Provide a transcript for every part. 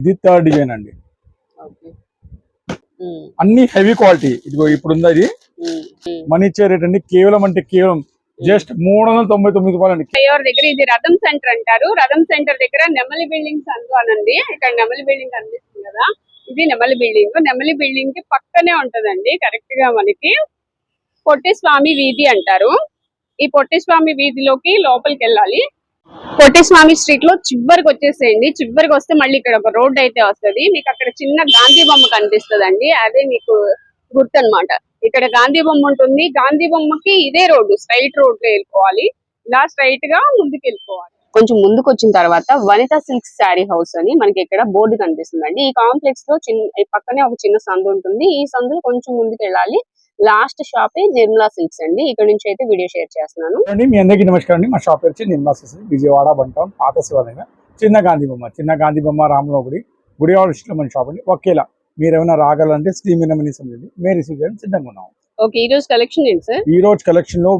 ఇది third design అండి. Okay. అన్ని హెవీ క్వాలిటీ. ఇదిగో ఇప్పుడు ఉంది అది మనీ ఇచ్చే రేట్ అండి. కేవలం అంటే కేవలం జస్ట్ 399 రూపాయలు అండి. ఎవరి దగ్గర ఇది రథం సెంటర్ అంటారు. రథం సెంటర్ దగ్గర నెమలి బిల్డింగ్స్ అనండి. ఇక్కడ నెమలి బిల్డింగ్ కనిపిస్తుంది కదా, ఇది నెమలి బిల్డింగ్. నెమలి బిల్డింగ్ కి పక్కనే ఉంటదండి కరెక్ట్ గా మనకి పొట్టి స్వామి వీధి అంటారు. ఈ పొట్టి స్వామి వీధిలోకి లోపలికి వెళ్ళాలి. పొట్టి స్వామి స్ట్రీట్ లో చివరికి వచ్చేసేయండి. చివరికి వస్తే మళ్ళీ ఇక్కడ ఒక రోడ్ అయితే వస్తుంది. మీకు అక్కడ చిన్న గాంధీ బొమ్మ కనిపిస్తుంది. అదే మీకు గుర్తు అన్నమాట. ఇక్కడ గాంధీ బొమ్మ ఉంటుంది. గాంధీ బొమ్మకి ఇదే రోడ్డు, స్ట్రైట్ రోడ్ లో వెళ్ళిపోవాలి. ఇలా స్ట్రైట్ గా ముందుకు వెళ్ళిపోవాలి. కొంచెం ముందుకు వచ్చిన తర్వాత వనిత సిల్క్ శారీ హౌస్ అని మనకి ఇక్కడ బోర్డు కనిపిస్తుందండి. ఈ కాంప్లెక్స్ లో పక్కనే ఒక చిన్న సందు ఉంటుంది. ఈ సందులో కొంచెం ముందుకు వెళ్ళాలి. లాస్ట్ షాప్ నిర్మలా సిల్క్స్ అండి. ఇక్కడ నుంచి అయితే వీడియో షేర్ చేస్తున్నాను. మీ అందరికీ నమస్కారం అండి. మా షాప్ వచ్చి నిర్మలా సిల్క్స్, విజయవాడ బంటౌన్ పాత శివాలయం. చిన్న గాంధీ బొమ్మ రామలో గుడి ఇష్టం మన షాప్ అండి. ఒకేలా మీరు ఏమైనా రాగలంటే స్క్రీన్ మీద మేము రిసీవ్ చేయడానికి సిద్ధంగా ఉన్నాం. ఓకే, ఈ రోజు కలెక్షన్ ఏంటి సార్? ఈ రోజు కలెక్షన్ లో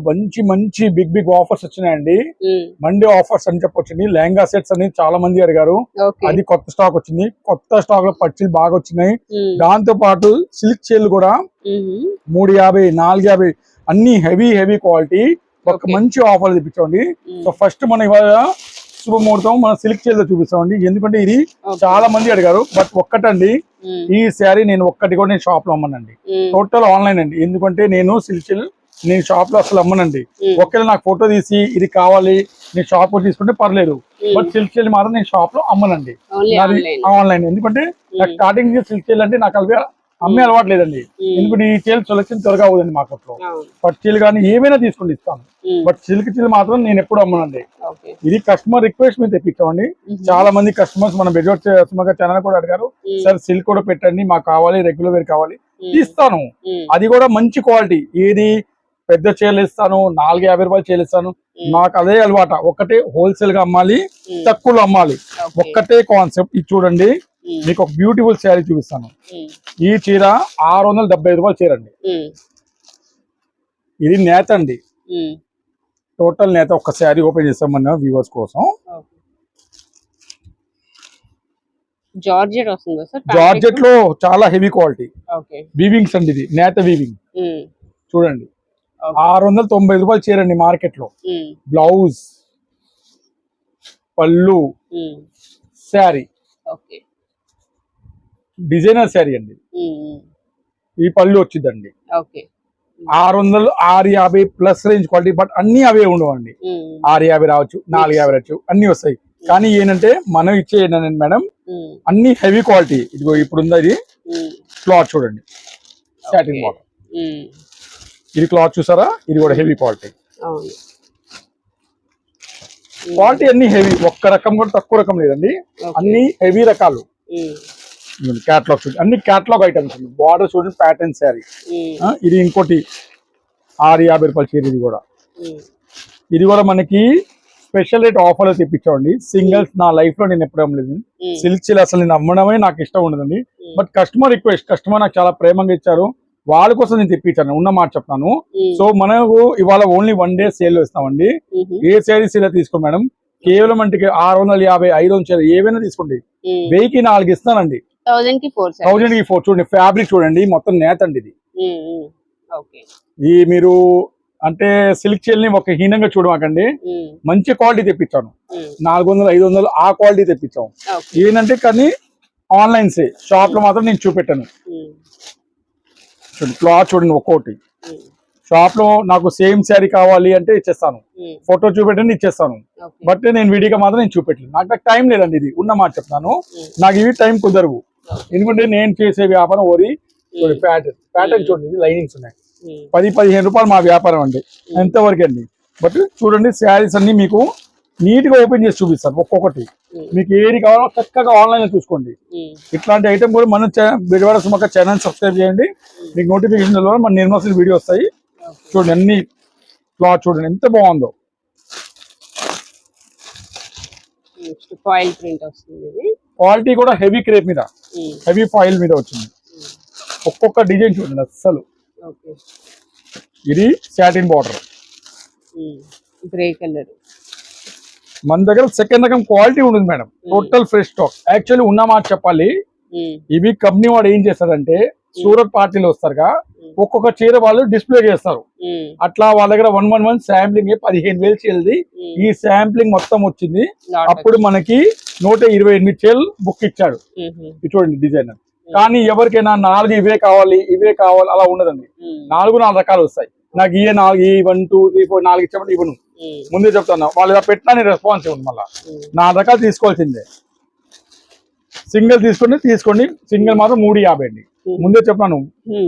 మంచి బిగ్ ఆఫర్స్ వచ్చినాయండి. మండే ఆఫర్స్ అని చెప్పొచ్చింది. లెహంగా సెట్స్ అని చాలా మంది అడిగారు. అది కొత్త స్టాక్ వచ్చింది. కొత్త స్టాక్ లో పట్టీలు బాగా వచ్చినాయి. దాంతో పాటు సిల్క్ చీరలు కూడా 350, 450 అన్ని హెవీ క్వాలిటీ ఒక మంచి ఆఫర్ తెప్పించండి. సో ఫస్ట్ మనం ఇవాళ శుభముహూర్తం మన సిల్క్ చీరలు చూపిస్తామండి. ఎందుకంటే ఇది చాలా మంది అడిగారు. బట్ ఒక్కటండి, ఈ శారీ నేను ఒక్కటి కూడా నేను షాప్ లో అమ్మనండి. టోటల్ ఆన్లైన్ అండి. ఎందుకంటే నేను సిల్క్ చీరలు నేను షాప్ లో అసలు అమ్మనండి. ఒకవేళ నాకు ఫోటో తీసి ఇది కావాలి నేను షాప్ లో తీసుకుంటే పర్లేదు. బట్ సిల్క్ చీరలు మాత్రం నేను షాప్ లో అమ్మనండి, ఆన్లైన్. ఎందుకంటే నాకు స్టార్టింగ్ సిల్క్ చీరలు అంటే నాకు అవి అమ్మే అలవాటు లేదండి. ఎందుకంటే ఈ చీరలు సెలెక్షన్ త్వరగా అవుతుంది మార్కెట్లో. పట్టు చీరలు కానీ ఏమైనా తీసుకుని ఇస్తాను. బట్ సిల్క్ చీరలు మాత్రం నేను ఎప్పుడు అమ్మనండి. ఇది కస్టమర్ రిక్వెస్ట్ మీద తెప్పించామండి. చాలా మంది కస్టమర్స్ మన బెజోట్ ఛానల్ కూడా అడిగారు, సార్ సిల్క్ కూడా పెట్టండి మాకు కావాలి, రెగ్యులర్ వేర్ కావాలి. ఇస్తాను, అది కూడా మంచి క్వాలిటీ. ఏది పెద్ద చీరలు ఇస్తాను, 450 రూపాయలు చీరలు ఇస్తాను. నాకు అదే అలవాట. ఒకటే హోల్సేల్ గా అమ్మాలి, తక్కువలో అమ్మాలి, ఒక్కటే కాన్సెప్ట్. ఇది చూడండి, మీకు ఒక బ్యూటిఫుల్ శారీ చూపిస్తాను. ఈ చీర 675 రూపాయలు చీర అండి. ఇది నేత అండి, టోటల్ నేత. ఒక్క శారీ ఓపెన్ చేస్తాం మన వ్యూవర్స్ కోసం. జార్జెట్ లో చాలా హెవీ క్వాలిటీ వీవింగ్స్ అండి. ఇది నేత వీవింగ్ చూడండి. 695 రూపాయలు చీర అండి మార్కెట్ లో. బ్లౌజ్, పళ్ళు, శారీ డిజైనర్ శారీ అండి. ఈ పళ్ళు వచ్చిందండి 600, 650 ప్లస్ రేంజ్ క్వాలిటీ. బట్ అన్ని అవే ఉండవండి. 650 రావచ్చు, 450 రావచ్చు, అన్ని వస్తాయి. కానీ ఏంటంటే మనం ఇచ్చే ఏంటంటే మేడం అన్ని హెవీ క్వాలిటీ. ఇదిగో ఇప్పుడు ఉంది అది క్లాత్ చూడండి, సాటిన్ బాటమ్. ఇది క్లాత్ చూసారా, ఇది కూడా హెవీ క్వాలిటీ. క్వాలిటీ అన్ని హెవీ, ఒక్క రకం కూడా తక్కువ రకం లేదండి. అన్ని హెవీ రకాలు. క్యాటలాగ్ చూడండి, అన్ని క్యాటలాగ్ ఐటమ్స్. బార్డర్ చూడండి, ప్యాటర్న్ శారీ. ఇది ఇంకోటి 650 రూపాయల చీర. ఇది కూడా మనకి స్పెషల్ రేట్ ఆఫర్ తెప్పించామండి. సింగిల్స్ నా లైఫ్ లో నేను ఎప్పుడు అమ్మలేదు. సిల్క్ చీర అసలు నేను అమ్మడమే నాకు ఇష్టం ఉండదండి. బట్ కస్టమర్ రిక్వెస్ట్, కస్టమర్ నాకు చాలా ప్రేమగా ఇచ్చారు, వాళ్ళ కోసం నేను తెప్పించాను. ఉన్న మాట చెప్తాను. సో మనకు ఇవాళ ఓన్లీ 1 డే సేల్ లో ఇస్తామండి. ఏ శారీ చీర తీసుకో మేడం, కేవలం అంటే 650, 500 చీర ఏవైనా తీసుకోండి, 1000కి 4 ఇస్తానండి. 1000కి 4 చూడండి. ఫ్యాబ్రిక్ చూడండి, మొత్తం నేత అండి. ఇది ఈ మీరు అంటే సిల్క్ చీరని ఒక హీనంగా చూడమాకండి. మంచి క్వాలిటీ తెప్పించాను. 400, 500 ఆ క్వాలిటీ తెప్పించాం. ఏంటంటే కానీ ఆన్లైన్స్, షాప్ లో మాత్రం నేను చూపెట్టాను. చూడండి క్లాత్ చూడండి, ఒక్కోటి. షాప్ లో నాకు సేమ్ శారీ కావాలి అంటే ఇచ్చేస్తాను, ఫోటో చూపెట్టండి ఇచ్చేస్తాను. బట్ నేను వీడియోగా మాత్రం నేను చూపెట్టలేదు. నాకు టైం లేదండి. ఇది ఉన్న మాట చెప్తాను, నాకు ఇవి టైం కుదరవు. ఎందుకంటే నేను చేసే వ్యాపారం ఓరి ప్యాటర్న్ చూడండి, లైనింగ్స్ ఉన్నాయి. 10-15 రూపాయలు మా వ్యాపారం అండి, ఎంతవరకు అండి. బట్ చూడండి శారీస్ అన్ని మీకు నీట్ గా ఓపెన్ చేసి చూపిస్తాను. ఒక్కొక్కటి మీకు ఏది కావాలో చక్కగా ఆన్లైన్ లో చూసుకోండి. ఇట్లాంటి ఐటమ్ కూడా మన బెజవాడ సుమక్క ఛానల్ సబ్స్క్రైబ్ చేయండి. మీకు నోటిఫికేషన్ ద్వారా మన నిర్మలా సిల్క్ వీడియో వస్తాయి. చూడండి అన్ని క్లాత్ చూడండి ఎంత బాగుందో. ఫాయిల్ ప్రింట్ వస్తుంది. క్వాలిటీ కూడా హెవీ క్రేప్ మీద, హెవీ ఫాయిల్ మీద వచ్చింది. ఒక్కొక్క డిజైన్ చూడండి అస్సలు. ఇది సాటిన్ బార్డర్, గ్రే కలర్. మన దగ్గర సెకండ్ రకం క్వాలిటీ ఉంటుంది madam, total fresh stock. Actually ఉన్న మాట చెప్పాలి, ఇవి కంపెనీ వాడు ఏం చేస్తారంటే సూరత్ పార్టీలు వస్తారుగా, ఒక్కొక్క చీర వాళ్ళు డిస్ప్లే చేస్తారు. అట్లా వాళ్ళ దగ్గర 111 శాంప్లింగ్ 15,000 చీరది ఈ శాంప్లింగ్ మొత్తం వచ్చింది. అప్పుడు మనకి 128 చీరలు బుక్ ఇచ్చాడు. ఇది చూడండి డిజైనర్. కానీ ఎవరికైనా 4 ఇవే కావాలి అలా ఉండదండి. 4 రకాలు వస్తాయి. నాకు ఈ 4 ఈ 1 2 3 4 4 ఇచ్చామంటే ఇవ్వను, ముందే చెప్తాను. వాళ్ళు ఇలా పెట్టినా నేను రెస్పాన్స్ ఇవ్వను. మళ్ళీ 4 రకాలు తీసుకోవాల్సిందే. సింగిల్ తీసుకోండి. సింగిల్ మాత్రం 350 అండి. ముందే చెప్తాను,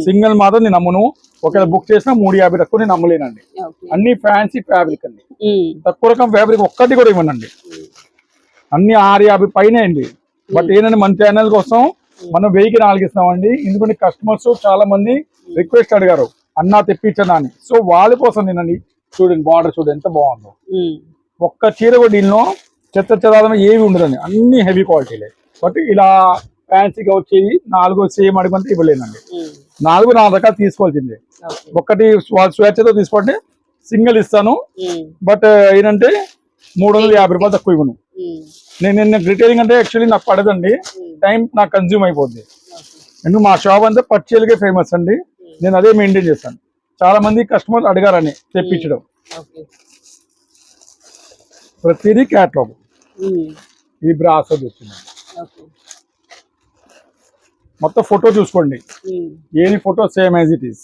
సింగిల్ మాత్రం నేను నమ్మను. ఒకవేళ బుక్ చేసినా 350 తక్కువ నేను నమ్మలేనండి. అన్ని ఫ్యాన్సీ ఫ్యాబ్రిక్ అండి, తక్కువ రకం ఫ్యాబ్రిక్ ఒక్కటి కూడా ఇవ్వనండి. అన్ని 650 పైన అండి. బట్ ఏంటంటే మన ఛానల్ కోసం మనం 1000కి 4 ఇస్తామండి. ఎందుకంటే కస్టమర్స్ చాలా మంది రిక్వెస్ట్ అడిగారు, అన్నా తెప్పించనా అని. సో వాళ్ళ కోసం నేనండి. చూడండి బార్డర్ చూడండి ఎంత బాగుందో. ఒక్క చీర కూడా దీనిలో చెత్త ఏవి ఉండదండి, అన్ని హెవీ క్వాలిటీలే. బట్ ఇలా ఫ్యాన్సీగా వచ్చేవి 4 సేమ్ అడుగుంటే ఇవ్వలేనండి. 4 రకాలు తీసుకోవాల్సిందే. ఒక్కటి స్వేచ్ఛతో తీసుకోండి, సింగిల్ ఇస్తాను. బట్ ఏంటంటే 350 రూపాయలు తక్కువ ఇవ్వను. నేను రిటైలింగ్ అంటే యాక్చువల్లీ నాకు పడదండి, టైం నాకు కన్జ్యూమ్ అయిపోద్ది. ఎందుకు మా షాప్ అంతా పర్చేల్కే ఫేమస్ అండి. నేను అదే మెయింటైన్ చేస్తాను. చాలా మంది కస్టమర్ అడిగారని తెప్పించడం. ప్రతిదీ క్యాట్లాగ్. ఈ బ్రాసో వచ్చింది మొత్తం. ఫోటో చూసుకోండి, ఏది photo same as it is.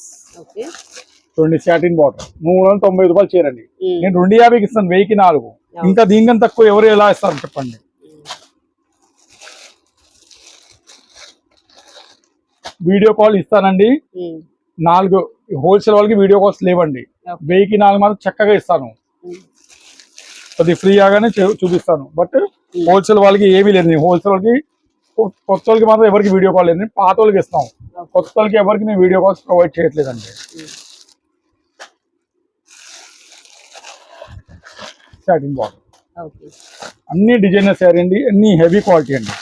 చూడండి సాటిన్ బాటర్ 390 రూపాయలు చేరండి. నేను 250కి ఇస్తాను, 1000కి 4. ఇంకా దీనికన్నా తక్కువ ఎవరు ఎలా ఇస్తారు చెప్పండి. వీడియో కాల్ ఇస్తానండి. 4 హోల్సేల్ వాళ్ళకి వీడియో కాల్స్ లేవండి. 1000కి 4 మాత్రం చక్కగా ఇస్తాను. అది ఫ్రీ ఆగానే చూపిస్తాను. బట్ హోల్సేల్ వాళ్ళకి ఏమీ లేదు. హోల్సేల్ వాళ్ళకి కొత్త వాళ్ళకి మాత్రం ఎవరికి వీడియో కాల్ లేదు. పాత వాళ్ళకి ఇస్తాం, కొత్త వాళ్ళకి ఎవరికి నేను వీడియో కాల్స్ ప్రొవైడ్ చేయట్లేదండి. సాటిన్ బాటర్ అన్ని డిజైనర్ శారీ అండి, అన్ని హెవీ క్వాలిటీ అండి.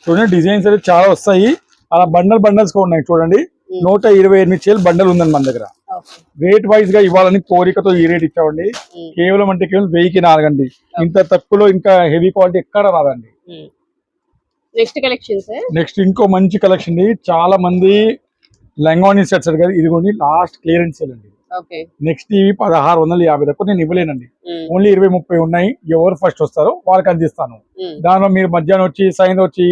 చూడండి డిజైన్స్ అయితే చాలా వస్తాయి. అలా బండల్స్ ఉన్నాయి చూడండి. 128 చీరలు బండల్ ఉందండి మన దగ్గర. రేట్ వైజ్ గా ఇవ్వాలని కోరికతో ఈ రేట్ ఇచ్చామండి. కేవలం 1000కి 4 అండి. ఇంత తక్కువలో ఇంకా హెవీ క్వాలిటీ ఎక్కడ రాదండి. నెక్స్ట్ ఇంకో మంచి కలెక్షన్ అండి. చాలా మంది లంగావోని సెట్స్ కదా, ఇదిగోండి లాస్ట్ క్లియరెన్స్ సేల్ అండి. నెక్స్ట్ ఇవి 1650 తక్కువ నేను ఇవ్వలేనండి. ఓన్లీ 20-30 ఉన్నాయి. ఎవరు ఫస్ట్ వస్తారో వాళ్ళకి అందిస్తాను. దానిలో మీరు మధ్యాహ్నం వచ్చి సాయంత్రం వచ్చి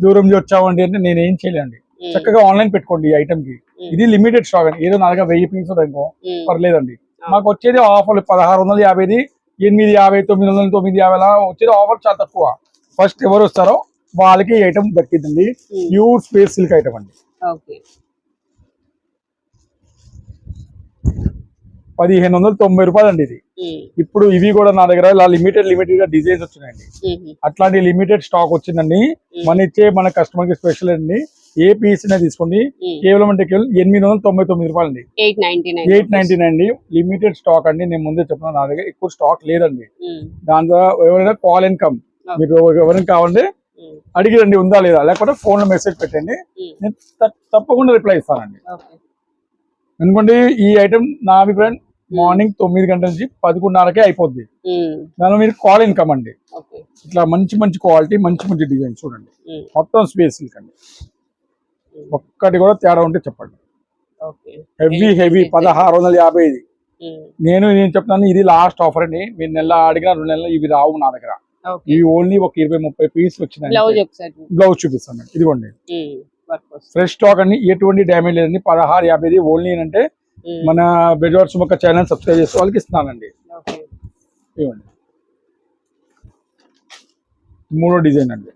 దూరం నుంచి వచ్చామండి అంటే నేను ఏం చేయలేండి. చక్కగా ఆన్లైన్ పెట్టుకోండి ఈ ఐటమ్ కి. ఇది లిమిటెడ్ స్టాక్ అండి. ఏదో నా దగ్గర 1000 పీసులు అనుకో పర్లేదండి. మాకు వచ్చేది ఆఫర్ 1650, 850, 900, 950 అలా వచ్చేది ఆఫర్ చాలా తక్కువ. ఫస్ట్ ఎవరు వస్తారో వాళ్ళకి ఐటమ్ దక్కిందండి. ప్యూర్ స్పేస్ సిల్క్ ఐటమ్ అండి. 1590 రూపాయలు అండి ఇది. ఇప్పుడు ఇవి కూడా నా దగ్గర ఇలా లిమిటెడ్ గా డిజైన్స్ వచ్చినాయండి. అట్లాంటి లిమిటెడ్ స్టాక్ వచ్చిందండి. మన కస్టమర్ కి స్పెషల్ అండి. ఏ పీస్ అయినా తీసుకోండి, కేవలం 899 రూపాయలు అండి. 899 అండి. లిమిటెడ్ స్టాక్ అండి. నేను ముందే చెప్తున్నాను, నా దగ్గర ఎక్కువ స్టాక్ లేదండి. దాంతో ఎవరైనా కాల్ అండ్ కమ్, మీరు ఎవరైనా కావాలంటే అడిగిరండి ఉందా లేదా, లేకపోతే ఫోన్ లో మెసేజ్ పెట్టండి, నేను తప్పకుండా రిప్లై ఇస్తానండి. ఎందుకంటే ఈ ఐటమ్ నా అభిప్రాయం మార్నింగ్ 9 గంటల నుంచి 11:30కే అయిపోద్ది. దానిలో మీరు కాల్ ఇన్కమ్ అండి. ఇట్లా మంచి క్వాలిటీ, మంచి డిజైన్ చూడండి. మొత్తం స్పేస్ సిల్క్ అండి. ఒక్కటి కూడా తేడా ఉంటే చెప్పండి. హెవీ 1650 ఇది. నేను చెప్తాను, ఇది లాస్ట్ ఆఫర్ అండి. మీరు నెల అడిగిన 2 నెలలు ఇవి రావు నా దగ్గర. ఇవి ఓన్లీ ఒక 20-30 పీసులు వచ్చినాయి. బ్లౌజ్ చూపిస్తాను ఇదిగోండి. ఫ్రెష్ స్టాక్ అండి, ఎటువంటి డ్యామేజ్ లేదండి. 1650 ఓన్లీ అంటే మన బెజవాడ సుమక్క ఛానల్ సబ్స్క్రైబ్ చేసే వాళ్ళకి ఇస్తున్నానండి. ఇవ్వండి 3వ డిజైన్ అండి.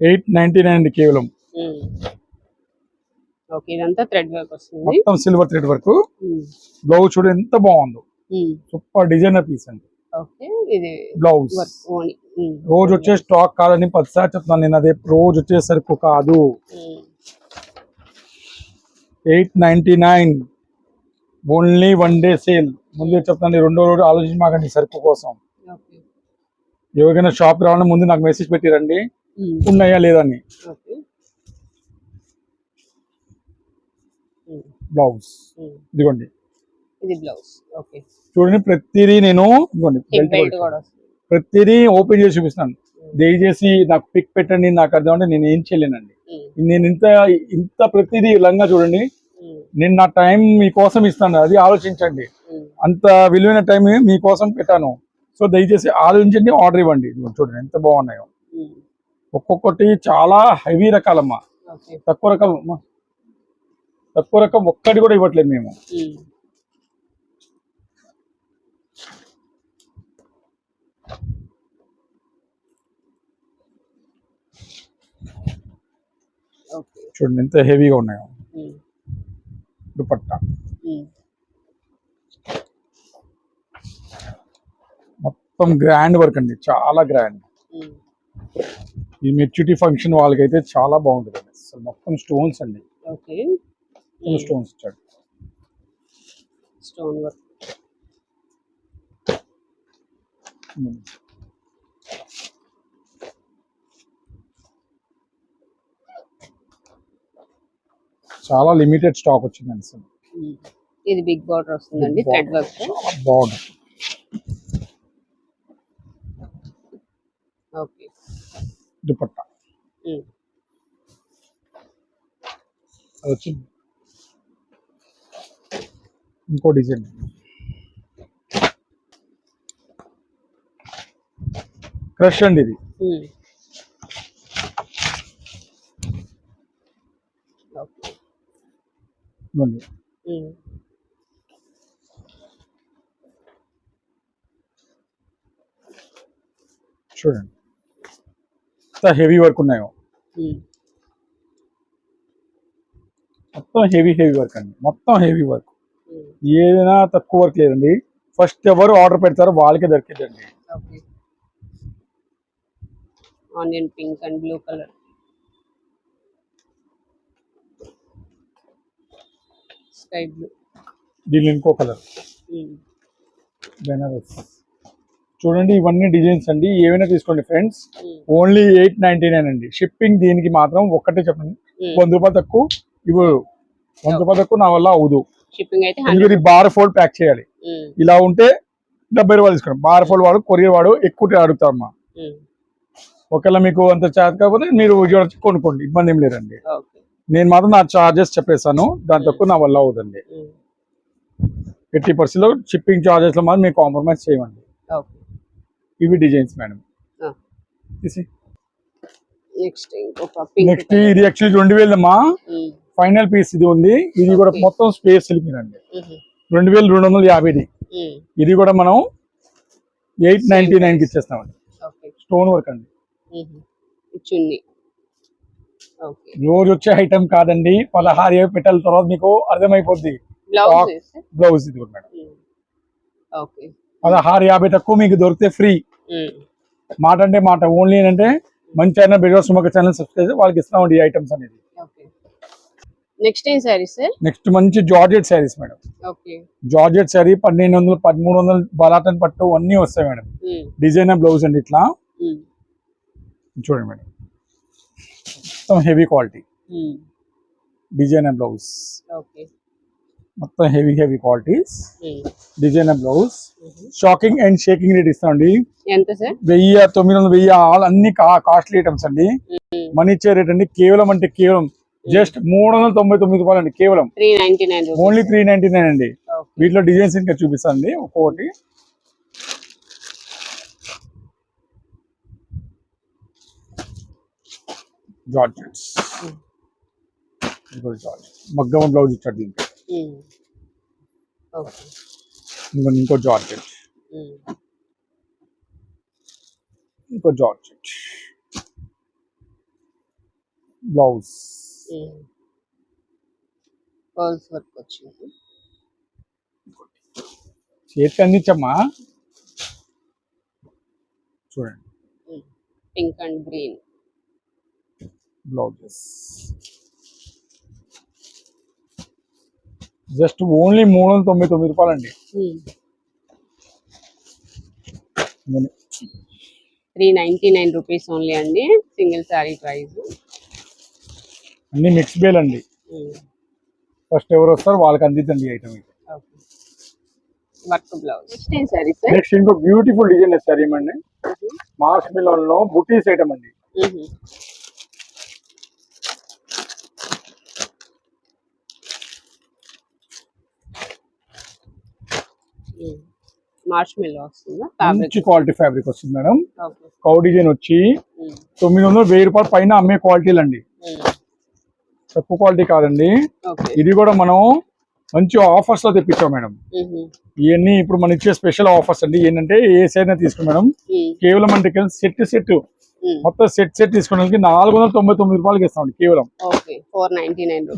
$899 అండి కేవలం. ఇదంతా థ్రెడ్ వర్క్ వస్తుంది, మొత్తం సిల్వర్ థ్రెడ్ వర్క్. బ్లౌజ్ చూడండి ఎంత బాగుందో, సూపర్ డిజైనర్ పీస్ అండి. బ్లౌజ్ రోజు వచ్చే స్టాక్ కాదని 10 సార్లు చెప్తున్నాను నేను. అదే రోజు వచ్చేసరికి కాదు. 899 ఓన్లీ 1 డే సేల్. ముందే చెప్తాను, 2వ రోజు ఆలోచించి మాకండి సరుకు కోసం. ఎవరికైనా షాప్ రావాలన్నా ముందు నాకు మెసేజ్ పెట్టిరండి ఉన్నాయా లేదా అని. ఓకే. బ్లౌజ్ ఇదిగోండి, ఇది బ్లౌజ్. ఓకే. చూడండి ప్రతిదీ నేను ఇదిగోండి బెల్ట్ కూడా వస్తుంది. ప్రతిదీ ఓపెన్ చేసి చూపిస్తాను. దయచేసి నాకు పిక్ పెట్టండి, నాకు అర్థం అంటే నేను ఏం చేయలేనండి. నేను ఇంత ప్రతిదీ లంగా చూడండి, నేను నా టైం మీకోసం ఇస్తాను, అది ఆలోచించండి. అంత విలువైన టైం మీకోసం పెట్టాను. సో దయచేసి ఆలోచించండి, ఆర్డర్ ఇవ్వండి. చూడండి ఎంత బాగున్నాయో, ఒక్కొక్కటి చాలా హెవీ రకాలమ్మా. తక్కువ రకం ఒక్కటి కూడా ఇవ్వట్లేదు మేము. చూడండి ఎంత హెవీగా ఉన్నాయో. దుపట్టా మొత్తం గ్రాండ్ వర్క్ అండి, చాలా గ్రాండ్. ఈ మెచ్యూరిటీ ఫంక్షన్ వాళ్ళకైతే చాలా బాగుంటుంది అండి. అసలు మొత్తం స్టోన్స్ అండి, స్టోన్స్ ఇచ్చాడు, స్టోన్ వర్క్. చాలా లిమిటెడ్ స్టాక్ వచ్చిందండి అసలు. ఇది బిగ్ బార్డర్ వస్తుందండి, థ్రెడ్ వర్క్. చాలా బాగుంది. ఓకే. దుపట్టా అది వచ్చింది, ఇంకో డిజైన్ క్రష్ అండి ఇది. చూడండి ఎంత హెవీ వర్క్ ఉన్నాయో, మొత్తం హెవీ వర్క్ అండి, మొత్తం హెవీ వర్క్. ఏదైనా తక్కువ వర్క్ లేదండి. ఫస్ట్ ఎవరు ఆర్డర్ పెడతారో వాళ్ళకే దొరికిందండి. Onion pink and blue colour, sky blue. దీనిలో ఇంకో కలర్ బెనారస్. చూడండి ఇవన్నీ డిజైన్స్ అండి, ఏమైనా తీసుకోండి ఫ్రెండ్స్. ఓన్లీ 899 అండి. షిప్పింగ్ దీనికి మాత్రం ఒక్కటే చెప్పండి, 100 రూపాయలు తక్కువ ఇవ్వరు. 100 రూపాయలు తక్కువ నా వల్ల అవదు. షిప్పింగ్ అయితే ఎందుకంటే బార్ ఫోల్డ్ ప్యాక్ చేయాలి. ఇలా ఉంటే 70 రూపాయలు తీసుకోండి. బార్ ఫోల్డ్ వాడు కొరియర్ వాడు ఎక్కువ అడుగుతారమ్మా. ఒకవేళ మీకు అంత చార్జ్ కాకపోతే మీరు విజయవాడ కొనుక్కోండి, ఇబ్బంది ఏం లేదండి. నేను మాత్రం నా చార్జెస్ చెప్పేస్తాను, దాని తక్కువ నా వల్ల అవుతుంది. 80% లో షిప్పింగ్ చార్జెస్ లో మాత్రం మీకు కాంప్రమైజ్ చేయమండి. ఇవి డిజైన్స్ మేడం. నెక్స్ట్ ఇది యాక్చువల్లీ 2000 అమ్మా, ఫైనల్ పీస్ ఇది ఉంది. ఇది కూడా మొత్తం స్పేస్ సిల్క్ అండి, 2250. ఇది కూడా మనం 899 కి ఇచ్చేస్తామండి. స్టోన్ వర్క్ అండి, రోజు వచ్చే ఐటమ్ కాదండి. 16 పెట్టాల తర్వాత మీకు అర్థమైపోద్ది. బ్లౌజ్ ఇది కూడా మేడం 1650 తక్కువ మీకు దొరికితే ఫ్రీ. మాట అంటే మాట. ఓన్లీ ఏంటంటే మంచి అయినా బిజా సుమక ఛానల్ సబ్స్క్రైబ్ వాళ్ళకి ఇస్తామండి ఈ ఐటమ్స్ అనేది. నెక్స్ట్ ఏం సారీస్? నెక్స్ట్ మంచి georgette saris madam. Georgette sari 1200 1300 బలాటన్ పట్టు అన్ని వస్తాయి మేడం. డిజైన్ బ్లౌజ్ అండి ఇట్లా చూడండి మేడం, మొత్తం హెవీ క్వాలిటీ డిజైన్ బ్లౌజ్. మొత్తం heavy qualities design blouse. Shocking and shaking rate ఇస్తామండి. 1000 900 ఆల్ అన్ని కాస్ట్లీ ఐటమ్స్ అండి. మనీ ఇచ్చే రేట్ అండి కేవలం అంటే కేవలం జస్ట్ 399 రూపాయలు అండి, కేవలం ఓన్లీ 399 అండి. వీటిలో డిజైన్స్ ఇంకా చూపిస్తానండి ఒక్కొక్కటి. జార్జెట్స్ మగ్గమ బ్లౌజ్ ఇచ్చాడు దీనికి. ఇంకో జార్జెట్, బ్లౌజ్ చేతికి అందించమ్మా. చూడండి pink and green blouses just only 399 రూపాయలు అండి. 399 రూపీస్ ఓన్లీ అండి, సింగిల్ శారీ ప్రైస్. అన్ని మిక్స్ బేల్ అండి. ఫస్ట్ ఎవరు వస్తారు వాళ్ళకి అందిద్దండి ఐటమ్. Work blouse. నెక్స్ట్ ఏం సారీ సార్? నెక్స్ట్ ఇంకో బ్యూటిఫుల్ డిజైన్ సారీ అండి, మార్క్ మిలన్ లో బుటీస్ ఐటమ్ అండి. మార్ష్ మెల్లో వస్తుందా? మంచి క్వాలిటీ ఫ్యాబ్రిక్ వస్తుంది మేడం. ఓకే. కౌ డిజైన్ వచ్చి 900 1000 రూపాయలు పైన అమ్మే క్వాలిటీలు అండి, తక్కువ క్వాలిటీ కాదండి. ఓకే. ఇది కూడా మనం మంచి ఆఫర్స్ లో తెప్పించాం మేడం. ఇవన్నీ ఇప్పుడు మనం ఇచ్చే స్పెషల్ ఆఫర్స్ అండి. ఏంటంటే ఏ సైడ్ తీసుకుని మేడం, కేవలం అంటే సెట్ మొత్తం సెట్ తీసుకోవడానికి 499 రూపాయలకి ఇస్తామండి కేవలం.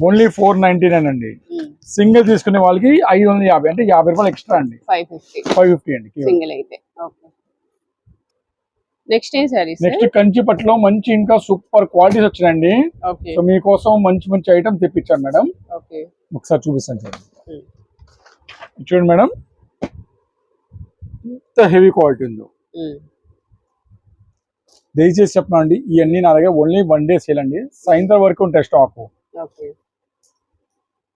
ఓన్లీ 499 అండి. సింగిల్ తీసుకునే వాళ్ళకి 550 అంటే 50 రూపాయలు ఎక్స్ట్రా అండి. 550 అండి సింగిల్ అయితే. నెక్స్ట్ ఏం సారీస్? నెక్స్ట్ కంచి పట్టులో మంచి ఇంకా సూపర్ క్వాలిటీస్ వచ్చినాయండి. సో మీకోసం మంచి మంచి ఐటమ్ తెప్పించాను మేడం. ఒకసారి చూపిస్తాను సార్. చూడండి మేడం ఎంత హెవీ క్వాలిటీ ఉందో. దయచేసి చెప్పనా అండి, ఇవన్నీ నా దగ్గర ఓన్లీ 1 డే సేల్ అండి. సాయంత్రం వరకు ఉంటాయి స్టాక్.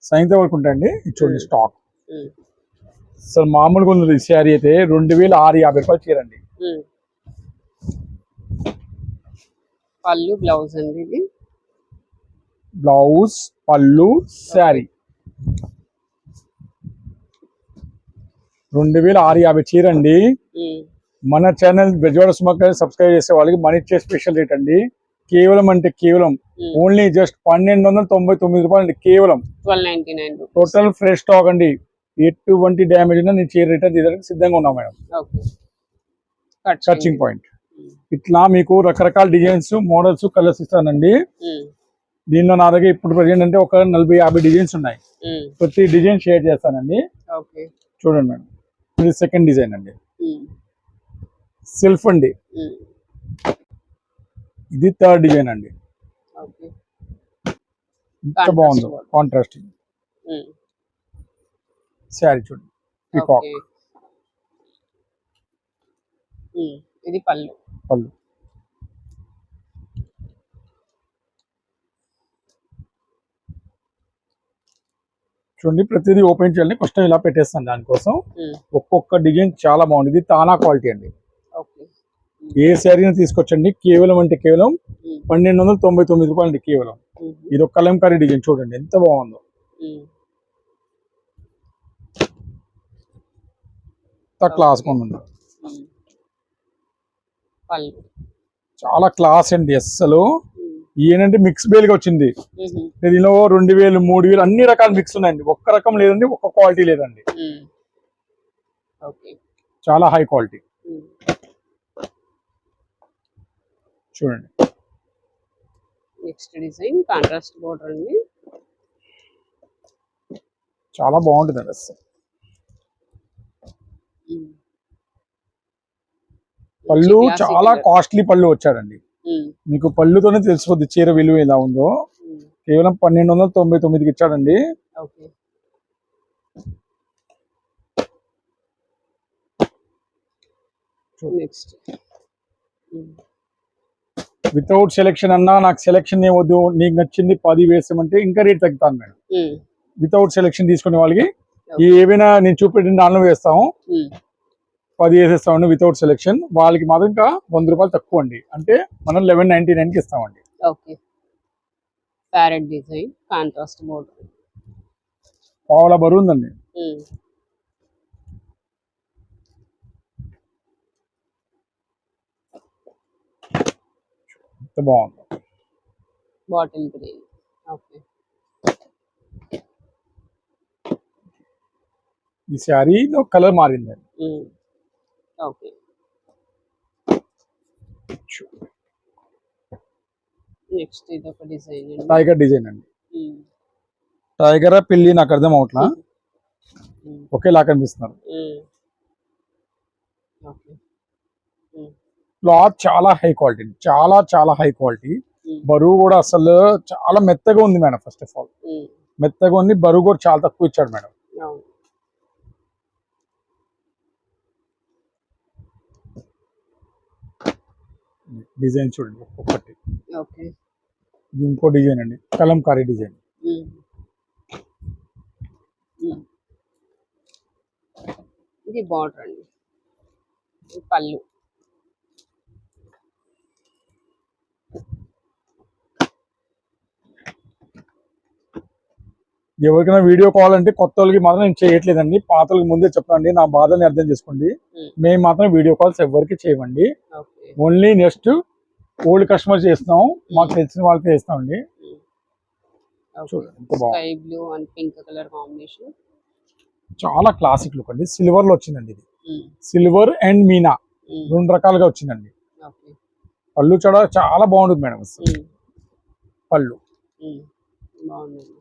సాయంత్రం వరకు ఉంటాయండి. చూడండి స్టాక్ అసలు మామూలుగా ఉంది. శారీ అయితే 2650 రూపాయలు చీరండి. పళ్ళు బ్లౌజ్ అండి, ఇది బ్లౌజ్ పళ్ళు శారీ 2650 చీరండి. మన ఛానల్ బెజవాడ సుమక్క సబ్స్క్రైబ్ చేసే వాళ్ళకి మన ఇచ్చే స్పెషల్ రేట్ అండి. కేవలం అంటే కేవలం ఓన్లీ జస్ట్ 1299 రూపాయలు అండి. కేవలం 1299 టోటల్ ఫ్రెష్ స్టాక్ అండి. ఎటువంటి డ్యామేజ్ ఉన్నా నేను చీర రిటర్న్ తీయడానికి సిద్ధంగా ఉన్నా మేడం. టచింగ్ పాయింట్ ఇట్లా మీకు రకరకాల డిజైన్స్ మోడల్స్ కలర్స్ ఇస్తానండి. దీనిలో నా దగ్గర ఇప్పుడు ప్రజెంట్ అంటే ఒక 40-50 డిజైన్స్ ఉన్నాయి. ప్రతి డిజైన్ షేర్ చేస్తానండి. చూడండి మేడం, ఇది సెకండ్ డిజైన్ అండి, సెల్ఫ్ అండి. ఇది థర్డ్ డిజైన్ అండి. ఎంత బాగుందో కాంట్రాస్టింగ్ శారీ. చూడండి పీకాక్. ఇది పళ్ళు. చూడండి ప్రతిదీ ఓపెన్ చేయాలి, ఫస్ట్ ఇలా పెట్టేస్తాను. దానికోసం ఒక్కొక్క డిజైన్ చాలా బాగుంది. ఇది తానా క్వాలిటీ అండి. ఏ శారీని తీసుకొచ్చండి కేవలం అంటే కేవలం 1299 రూపాయలు అండి కేవలం. ఇది ఒక కలంకారీ డిజైన్ చూడండి ఎంత బాగుందో. క్లాస్ ఉంది, చాలా క్లాస్ అండి. అస్సలు ఏంటంటే మిక్స్ బేల్ గా వచ్చింది. దీనిలో 2000 3000 అన్ని రకాల మిక్స్ ఉన్నాయండి. ఒక్క రకం లేదండి, ఒక్క క్వాలిటీ లేదండి. చాలా హై క్వాలిటీ. చూడండి నెక్స్ట్ డిజైన్ కాంట్రాస్ట్ బోర్డర్ అండి, చాలా బాగుంటుంది అండి. అసలు పళ్ళు చాలా కాస్ట్లీ పళ్ళు వచ్చాడండి. మీకు పళ్ళుతోనే తెలిసిపోద్ది చీర విలువ ఎలా ఉందో. కేవలం 1299కి ఇచ్చాడండి. వితౌట్ సెలెక్షన్ అన్నా నాకు సెలెక్షన్ ఏమొద్దు, నీకు నచ్చింది 10 వేసామంటే ఇంకా రేట్ తగ్గుతాను మేడం. వితౌట్ సెలెక్షన్ తీసుకునే వాళ్ళకి ఏవైనా నేను చూపెట్టిన దానిలో వేస్తాము, 10 వేసేస్తామండి వితౌట్ సెలెక్షన్. వాళ్ళకి మాత్రం ఇంకా 100 రూపాయలు తక్కువ అండి. అంటే మనం 1199కి ఇస్తామండి. ప్యారెట్ డిజైన్ కాంట్రాస్ట్ బోర్డర్, పావుల బరువు ఉందండి. ఎంత బాగుంది. Bottle green. ఈ శారీలో కలర్ మారిందండి. నెక్స్ట్ ఇది ఒక డిజైన్, టైగర్ డిజైన్ అండి. టైగర్ పిల్లి నాకు అర్థం అవట్లా, ఒకేలా కనిపిస్తున్నారు. క్లాత్ చాలా హై క్వాలిటీ, చాలా చాలా హై క్వాలిటీ. బరువు కూడా అసలు చాలా మెత్తగా ఉంది మేడం. ఫస్ట్ ఆఫ్ ఆల్ మెత్తగా ఉంది, బరువు కూడా చాలా తక్కువ ఇచ్చాడు మేడం. డిజైన్ చూడండి ఒక్కొక్కటి. ఓకే. ఇది ఇంకో డిజైన్ అండి, కలంకారీ డిజైన్. ఇది బార్డర్ అండి, ఇది పళ్ళు. ఎవరికైనా వీడియో కాల్ అంటే కొత్త వాళ్ళకి మాత్రం నేను చేయట్లేదండి, పాత వాళ్ళకి ముందే చెప్తానండి, నా బాధని అర్థం చేసుకోండి. మేము మాత్రం వీడియో కాల్స్ ఎవరికి చేయమండి, ఓన్లీ నెక్స్ట్ ఓల్డ్ కస్టమర్స్ చేస్తున్నాం, మాకు తెలిసిన వాళ్ళకి చేస్తామండి. Sky blue and pink colour combination, చాలా క్లాసిక్ లుక్ అండి, సిల్వర్ లో వచ్చిందండి. ఇది సిల్వర్ అండ్ మీనా రెండు రకాలుగా వచ్చిందండి. పళ్ళు చాలా బాగుంటుంది మేడం, పళ్ళు బాగుందండి.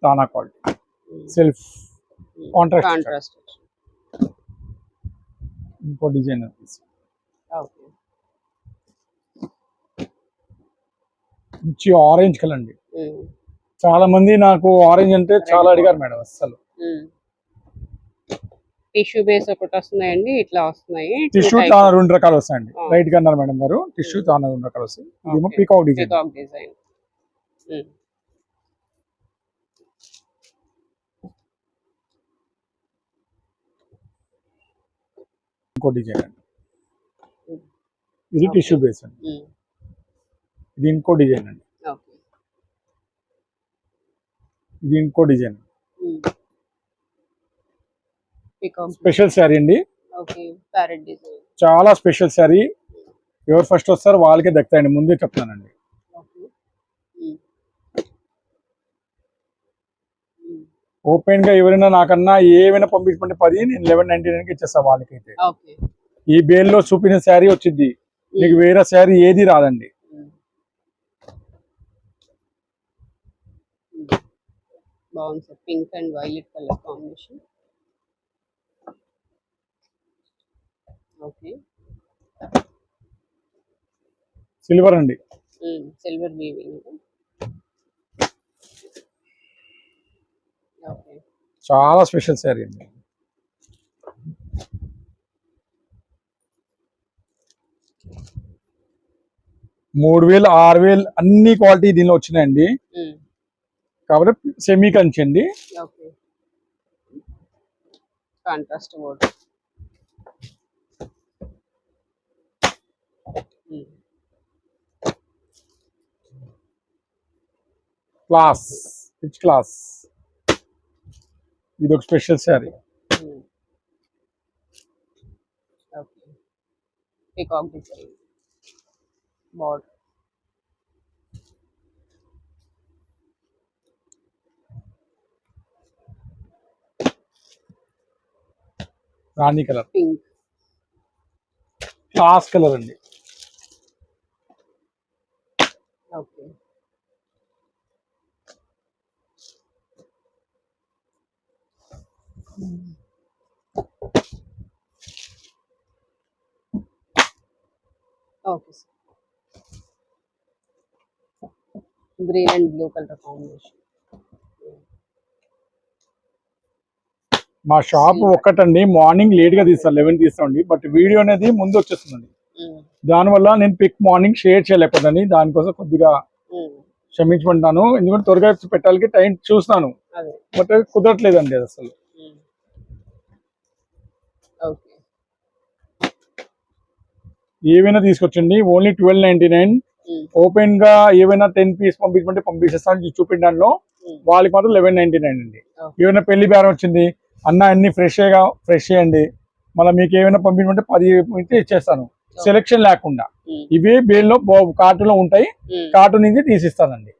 తానా క్వాలిటీ, సెల్ఫ్ కాంట్రాస్ట్. ఇంకో డిజైన్ మంచి ఆరెంజ్ కలర్ అండి. చాలా మంది నాకు ఆరెంజ్ అంటే చాలా అడిగారు మేడం. అసలు టిష్యూ బేస్ ఒకటి వస్తున్నాయండి, ఇట్లా వస్తున్నాయి. టిష్యూ చాలా రెండు రకాలు వస్తాయండి, రైట్ గా అన్నారు మేడం గారు. టిష్యూ చాలా రెండు రకాలు వస్తాయి. ఇదేమో పీకాక్ డిజైన్. ఇంకో డిజైన్ అండి, ఇది టిష్యూ బేస్ అండి. ఇది ఇంకో డిజైన్ అండి, ఇది ఇంకో డిజైన్. స్పెషల్ శారీ అండి, చాలా స్పెషల్ శారీ. ఎవరు ఫస్ట్ వస్తారో వాళ్ళకే దక్కుతాయండి, ముందే చెప్తానండి. ఓపెన్ గా ఎవరైనా నాకన్నా ఏమైనా పంపించమంటే 10, నేను 1199 కి ఇచ్చేస్తా వాళ్ళకైతే. ఈ బేల్లో చూపిన శారీ వచ్చింది, మీకు వేరే శారీ ఏది రాదండి. బాగుంది sir, pink and violet colour combination. Okay, silver అండి, సిల్వర్ వీవింగ్. ఓకే, చాలా స్పెషల్ శారీ అండి. మూడు 6,000 అన్ని క్వాలిటీ దీనిలో వచ్చినాయండి. కాబట్టి సెమీ కంచి అండి. Contrast border. Class, rich class. ఇది ఒక special sari. Peacock design border. రాణి కలర్, పింక్, క్లాస్ కలర్ అండి. Okay, okay sir. Green and blue colour combination. మా షాప్ ఒక్కటండి, మార్నింగ్ లేట్ గా తీస్తాను, 11 తీస్తామండి. బట్ వీడియో అనేది ముందు వచ్చేస్తుందండి, దానివల్ల నేను పిక్ మార్నింగ్ షేర్ చేయలేకపోతాను. దానికోసం కొద్దిగా క్షమించమంటాను, ఎందుకంటే త్వరగా పెట్టాలి టైం చూస్తాను, బట్ కుదరట్లేదండి అసలు. ఏవైనా తీసుకొచ్చండి, ఓన్లీ 1299. ఓపెన్ గా ఏవైనా 10 పీస్ పంపించమంటే పంపించేస్తాను, చూపించే దాంట్లో. వాళ్ళకి మాత్రం 1199 అండి. ఏమైనా పెళ్లి బేరం వచ్చింది అన్న, అన్ని ఫ్రెష్ చేయండి, మళ్ళీ మీకు ఏమైనా పంపించమంటే 10 ఇచ్చేస్తాను, సెలెక్షన్ లేకుండా. ఇవే బేల్లో కార్టూన్ లో ఉంటాయి, కార్టూన్ నుంచి తీసిస్తానండి.